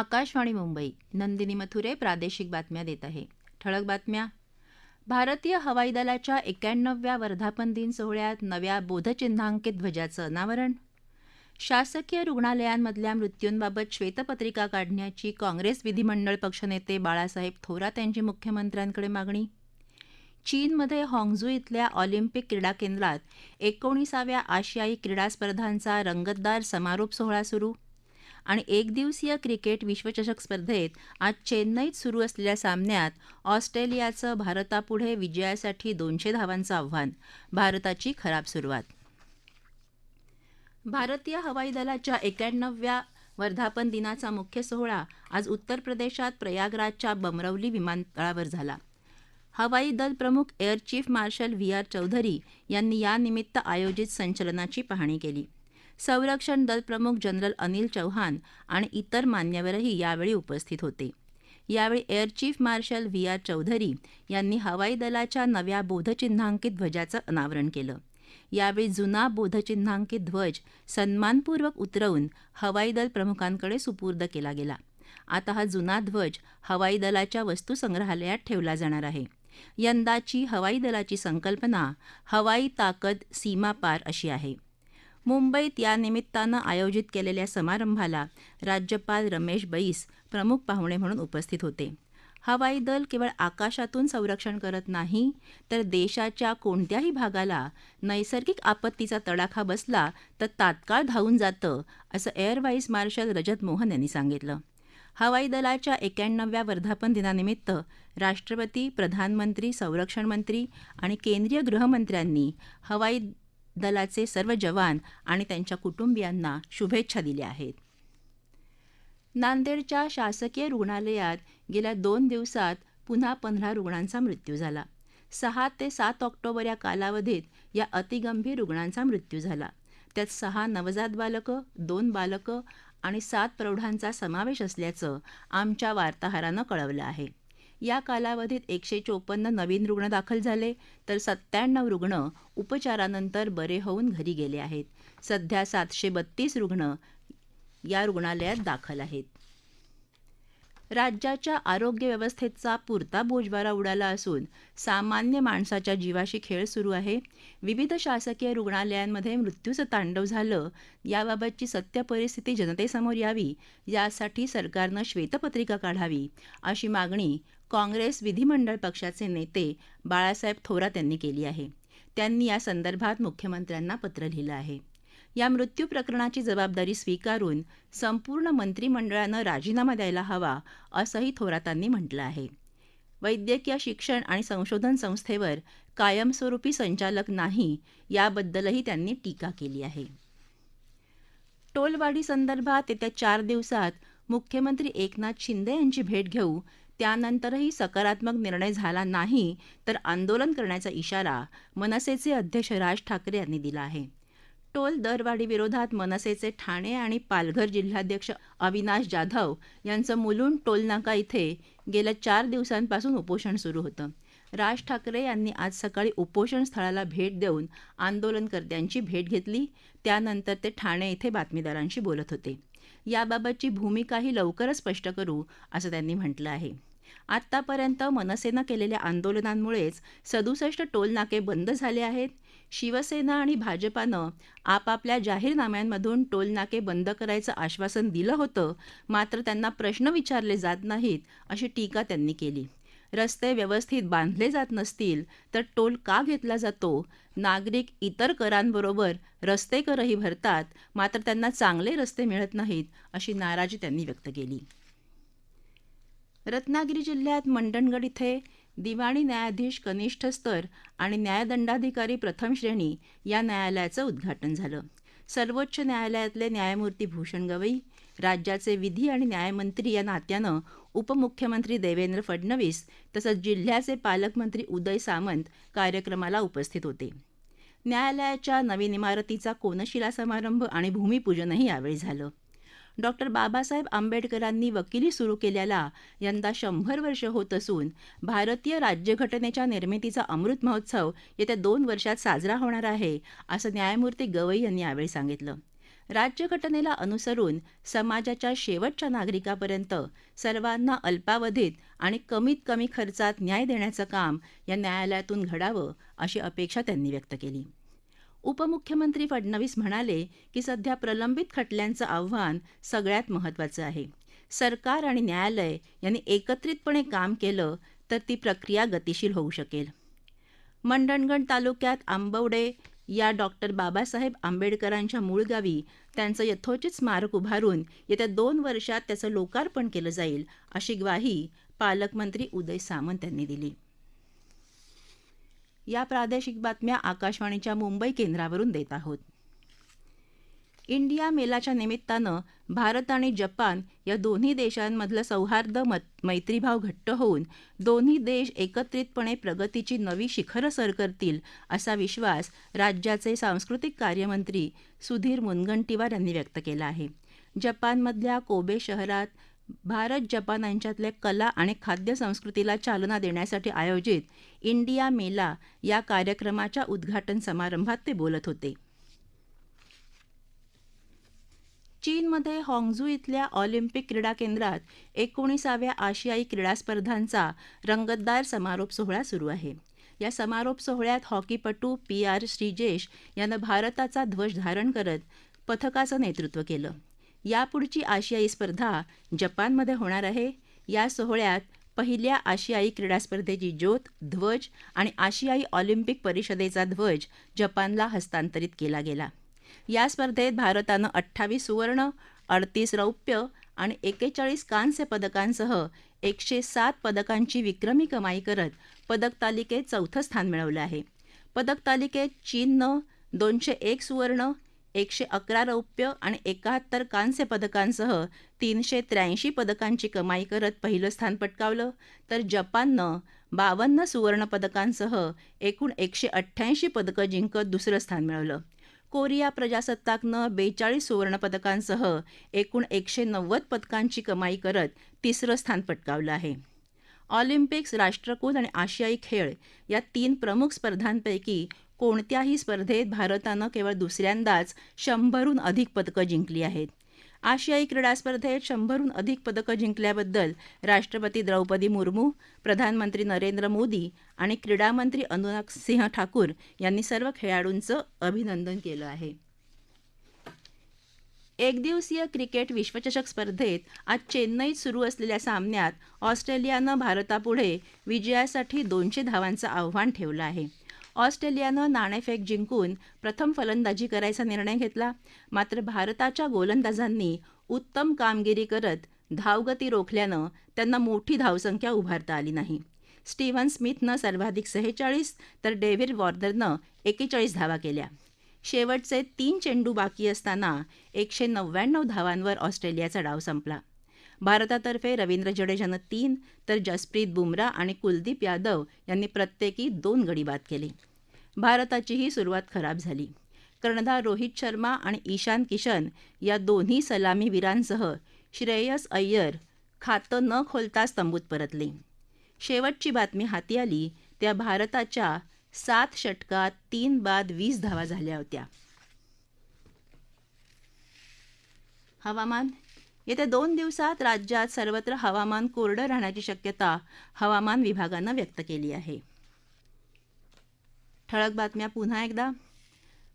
आकाशवाणी मुंबई. नंदिनी मथुरे प्रादेशिक बातम्या देत आहे. ठळक बातम्या. भारतीय हवाई दलाच्या 91व्या वर्धापन दिन सोहळ्यात नव्या बोधचिन्हांकित ध्वजाचं अनावरण. शासकीय रुग्णालयांमधल्या मृत्यूंबाबत श्वेतपत्रिका काढण्याची काँग्रेस विधिमंडळ पक्षनेते बाळासाहेब थोरात यांची मुख्यमंत्र्यांकडे मागणी. चीनमध्ये हॉंगझू इथल्या ऑलिम्पिक क्रीडा केंद्रात 19व्या आशियाई क्रीडा स्पर्धांचा रंगतदार समारोप सोहळा सुरू. आणि एकदिवसीय क्रिकेट विश्वचषक स्पर्धेत आज चेन्नईत सुरू असलेल्या सामन्यात ऑस्ट्रेलियाचं भारतापुढे विजयासाठी 200 धावांचं आव्हान. भारताची खराब सुरुवात. भारतीय हवाई दलाच्या 91व्या वर्धापन दिनाचा मुख्य सोहळा आज उत्तर प्रदेशात प्रयागराजच्या बमरौली विमानतळावर झाला. हवाई दल प्रमुख air chief marshal V. Chaudhari यांनी यानिमित्त आयोजित संचलनाची पाहणी केली. संरक्षण दल प्रमुख जनरल अनिल चौहान आणि इतर मान्यवरही यावेळी उपस्थित होते. यावेळी air chief marshal V. Chaudhari यांनी हवाई दलाच्या नव्या बोधचिन्हांकित ध्वजाचं अनावरण केलं. यावेळी जुना बोधचिन्हांकित ध्वज सन्मानपूर्वक उतरवून हवाई दल प्रमुखांकडे सुपूर्द केला गेला. आता हा जुना ध्वज हवाई दलाच्या वस्तुसंग्रहालयात ठेवला जाणार आहे. यंदाची हवाई दलाची संकल्पना हवाई ताकद सीमापार अशी आहे. मुंबईत या निमित्तानं आयोजित केलेल्या समारंभाला राज्यपाल रमेश बैस प्रमुख पाहुणे म्हणून उपस्थित होते. हवाई दल केवळ आकाशातून संरक्षण करत नाही, तर देशाच्या कोणत्याही भागाला नैसर्गिक आपत्तीचा तडाखा बसला तर तात्काळ धावून जातं, असं एअर व्हाईस मार्शल रजत मोहन यांनी सांगितलं. हवाई दलाच्या 91व्या वर्धापन दिनानिमित्त राष्ट्रपती, प्रधानमंत्री, संरक्षण मंत्री आणि केंद्रीय गृहमंत्र्यांनी हवाई दलाचे सर्व जवान आणि त्यांच्या कुटुंबियांना शुभेच्छा दिल्या आहेत. नांदेडच्या शासकीय रुग्णालयात गेल्या 2 दिवसात पुन्हा 15 रुग्णांचा मृत्यू झाला. 6 ते 7 ऑक्टोबर या कालावधीत या अतिगंभीर रुग्णांचा मृत्यू झाला. त्यात 6 नवजात बालकं, 2 बालकं आणि 7 प्रौढांचा समावेश असल्याचं आमच्या वार्ताहरानं कळवलं आहे. या कालावधीत 154 नवीन रुग्ण दाखल झाले, तर 97 रुग्ण उपचारानंतर बरे होऊन घरी गेले आहेत. सध्या 732 रुग्ण या रुग्णालयात दाखल आहेत. राज्याच्या आरोग्य व्यवस्थेचा पुरता बोजवारा उडाला असून सामान्य माणसाच्या जीवाशी खेळ सुरू आहे. विविध शासकीय रुग्णालयांमध्ये मृत्यूचं तांडव झालं, याबाबतची सत्य परिस्थिती जनतेसमोर यावी, यासाठी सरकारनं श्वेतपत्रिका काढावी, अशी मागणी काँग्रेस विधिमंडळ पक्षाचे नेते बाळासाहेब थोरात यांनी केली आहे. त्यांनी या संदर्भात मुख्यमंत्र्यांना पत्र लिहिलं आहे. या मृत्यू प्रकरणाची जबाबदारी स्वीकारून संपूर्ण मंत्रिमंडळानं राजीनामा द्यायला हवा, असंही थोरातांनी म्हटलं आहे. वैद्यकीय शिक्षण आणि संशोधन संस्थेवर कायमस्वरूपी संचालक नाही, याबद्दलही त्यांनी टीका केली आहे. टोलवाढीसंदर्भात येत्या 4 दिवसात मुख्यमंत्री एकनाथ शिंदे यांची भेट घेऊ. त्यानंतरही सकारात्मक निर्णय झाला नाही तर आंदोलन करण्याचा इशारा मनसेचे अध्यक्ष राज ठाकरे यांनी दिला आहे. टोल दरवाढीविरोधात मनसेचे ठाणे आणि पालघर जिल्हाध्यक्ष अविनाश जाधव यांचं मुलुंड टोलनाका इथे गेल्या 4 दिवसांपासून उपोषण सुरू होतं. राज ठाकरे यांनी आज सकाळी उपोषण स्थळाला भेट देऊन आंदोलनकर्त्यांची भेट घेतली. त्यानंतर ते ठाणे इथे बातमीदारांशी बोलत होते. याबाबतची भूमिकाही लवकरच स्पष्ट करू, असं त्यांनी म्हटलं आहे. आत्तापर्यंत मनसेनं केलेल्या आंदोलनांमुळेच 67 टोलनाके बंद झाले आहेत. शिवसेना आणि भाजपानं आपापल्या जाहीरनाम्यांमधून टोलनाके बंद करायचं आश्वासन दिलं होतं, मात्र त्यांना प्रश्न विचारले जात नाहीत, अशी टीका त्यांनी केली. रस्ते व्यवस्थित बांधले जात नसतील तर टोल का घेतला जातो? नागरिक इतर करांबरोबर रस्ते करही भरतात, मात्र त्यांना चांगले रस्ते मिळत नाहीत, अशी नाराजी त्यांनी व्यक्त केली. रत्नागिरी जिल्ह्यात मंडणगड इथे दिवाणी न्यायाधीश कनिष्ठ स्तर आणि न्यायदंडाधिकारी प्रथम श्रेणी या न्यायालयाचं उद्घाटन झालं. सर्वोच्च न्यायालयातले न्यायमूर्ती भूषण गवई, राज्याचे विधी आणि न्यायमंत्री या नात्यानं उपमुख्यमंत्री देवेंद्र फडणवीस तसंच जिल्ह्याचे पालकमंत्री उदय सामंत कार्यक्रमाला उपस्थित होते. न्यायालयाच्या नवीन इमारतीचा कोनशिला समारंभ आणि भूमिपूजनही यावेळी झालं. डॉक्टर बाबासाहेब आंबेडकरांनी वकिली सुरू केल्याला यंदा 100 वर्ष होत असून भारतीय राज्यघटनेच्या निर्मितीचा अमृत महोत्सव येत्या 2 वर्षात साजरा होणार आहे, असं न्यायमूर्ती गवई यांनी यावेळी सांगितलं. राज्यघटनेला अनुसरून समाजाच्या शेवटच्या नागरिकापर्यंत सर्वांना अल्पावधीत आणि कमीत कमी खर्चात न्याय देण्याचं काम या न्यायालयातून घडावं अशी अपेक्षा त्यांनी व्यक्त केली. उपमुख्यमंत्री फडणवीस म्हणाले की सध्या प्रलंबित खटल्यांचं आव्हान सगळ्यात महत्त्वाचं आहे. सरकार आणि न्यायालय यांनी एकत्रितपणे काम केलं तर ती प्रक्रिया गतिशील होऊ शकेल. मंडणगड तालुक्यात आंबवडे या डॉक्टर बाबासाहेब आंबेडकरांच्या मूळ गावी त्यांचं यथोचित स्मारक उभारून येत्या 2 वर्षात त्याचं लोकार्पण केलं जाईल अशी ग्वाही पालकमंत्री उदय सामंत यांनी दिली. या प्रादेशिक बातम्या आकाशवाणीच्या मुंबई केंद्रावरून देत आहोत. इंडिया मेलाच्या निमित्तानं भारत आणि जपान या दोन्ही देशांमधलं सौहार्द मैत्रीभाव घट्ट होऊन दोन्ही देश एकत्रितपणे प्रगतीची नवी शिखरं सर करतील असा विश्वास राज्याचे सांस्कृतिक कार्यमंत्री सुधीर मुनगंटीवार यांनी व्यक्त केला आहे. जपानमधल्या कोबे शहरात भारत जपान यांच्यातल्या कला आणि खाद्य संस्कृतीला चालना देण्यासाठी आयोजित इंडिया मेला या कार्यक्रमाच्या उद्घाटन समारंभात ते बोलत होते. चीनमध्ये हाँगझू इथल्या ऑलिम्पिक क्रीडा केंद्रात 19व्या आशियाई क्रीडा स्पर्धांचा रंगतदार समारोप सोहळा सुरू आहे. या समारोप सोहळ्यात हॉकीपटू PR श्रीजेश यानं भारताचा ध्वज धारण करत पथकाचं नेतृत्व केलं. यापुढची आशियाई स्पर्धा जपानमध्ये होणार आहे. या सोहळ्यात पहिल्या आशियाई क्रीडा स्पर्धेची ज्योत, ध्वज आणि आशियाई ऑलिम्पिक परिषदेचा ध्वज जपानला हस्तांतरित केला गेला. या स्पर्धेत भारतानं 28 सुवर्ण, 38 रौप्य आणि 41 कांस्य पदकांसह 107 पदकांची विक्रमी कमाई करत पदक तालिकेत 4थं स्थान मिळवलं आहे. पदक तालिकेत चीननं 201 सुवर्ण, 111 रौप्य आणि 71 कांस्य पदकांसह 383 पदकांची कमाई करत पहिलं स्थान पटकावलं, तर जपाननं 52 सुवर्ण पदकांसह एकूण 188 पदकं जिंकत दुसरं स्थान मिळवलं. कोरिया प्रजासत्ताकनं 42 सुवर्णपदकांसह एकूण 190 पदकांची कमाई करत तिसरं स्थान पटकावलं आहे. ऑलिम्पिक्स, राष्ट्रकुल आणि आशियाई खेळ या 3 प्रमुख स्पर्धांपैकी कोणत्याही स्पर्धेत भारतानं केवळ दुसऱ्यांदाच 100हून अधिक पदकं जिंकली आहेत. आशियाई क्रीडा स्पर्धेत 100हून अधिक पदकं जिंकल्याबद्दल राष्ट्रपती द्रौपदी मुर्मू, प्रधानमंत्री नरेंद्र मोदी आणि क्रीडामंत्री अनुराग सिंह ठाकूर यांनी सर्व खेळाडूंचं अभिनंदन केलं आहे. एकदिवसीय क्रिकेट विश्वचषक स्पर्धेत आज चेन्नईत सुरू असलेल्या सामन्यात ऑस्ट्रेलियानं भारतापुढे विजयासाठी 200 धावांचं आव्हान ठेवलं आहे. ऑस्ट्रेलियानं नाणेफेक जिंकून प्रथम फलंदाजी करायचा निर्णय घेतला. मात्र भारताच्या गोलंदाजांनी उत्तम कामगिरी करत धावगती रोखल्यानं त्यांना मोठी धावसंख्या उभारता आली नाही. स्टीव्हन स्मिथनं सर्वाधिक 46 तर डेव्हिड वॉर्नरनं 41 धावा केल्या. शेवटचे 3 चेंडू बाकी असताना 199 धावांवर ऑस्ट्रेलियाचा डाव संपला. भारतातर्फे रवींद्र जडेजानं 3 तर जसप्रीत बुमराह आणि कुलदीप यादव यांनी प्रत्येकी 2 गडी बाद केले. भारताचीही सुरुवात खराब झाली. कर्णधार रोहित शर्मा आणि ईशान किशन या दोन्ही सलामीवीरांसह श्रेयस अय्यर खातं न खोलताच तंबूत परतले. शेवटची बातमी हाती आली त्या भारताच्या 7 षटकात 3 बाद 20 धावा झाल्या होत्या. हवामान. येत्या 2 दिवसात राज्यात सर्वत्र हवामान कोरडं राहण्याची शक्यता हवामान विभागानं व्यक्त केली आहे. ठळक बातम्या पुन्हा एकदा.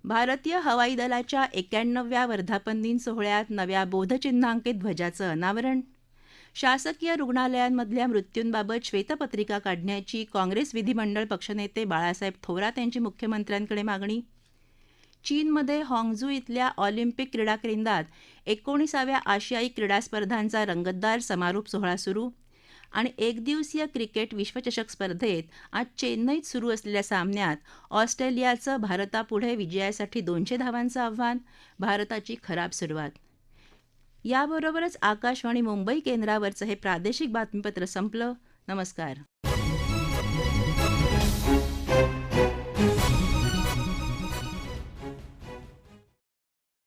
भारतीय हवाई दलाच्या 91व्या वर्धापन दिन सोहळ्यात नव्या बोधचिन्हांकित ध्वजाचं अनावरण. शासकीय रुग्णालयांमधल्या मृत्यूंबाबत श्वेतपत्रिका काढण्याची काँग्रेस विधिमंडळ पक्षनेते बाळासाहेब थोरात यांची मुख्यमंत्र्यांकडे मागणी. चीनमध्ये हाँगझू इथल्या ऑलिम्पिक क्रीडा केंद्रात 19व्या आशियाई क्रीडा स्पर्धांचा रंगतदार समारोप सोहळा सुरू. आणि एकदिवसीय क्रिकेट विश्वचषक स्पर्धेत आज चेन्नईत सुरू असलेल्या सामन्यात ऑस्ट्रेलियाचं भारतापुढे विजयासाठी 200 धावांचं आव्हान. भारताची खराब सुरुवात. याबरोबरच आकाशवाणी मुंबई केंद्रावरचं हे प्रादेशिक बातमीपत्र संपलं. नमस्कार.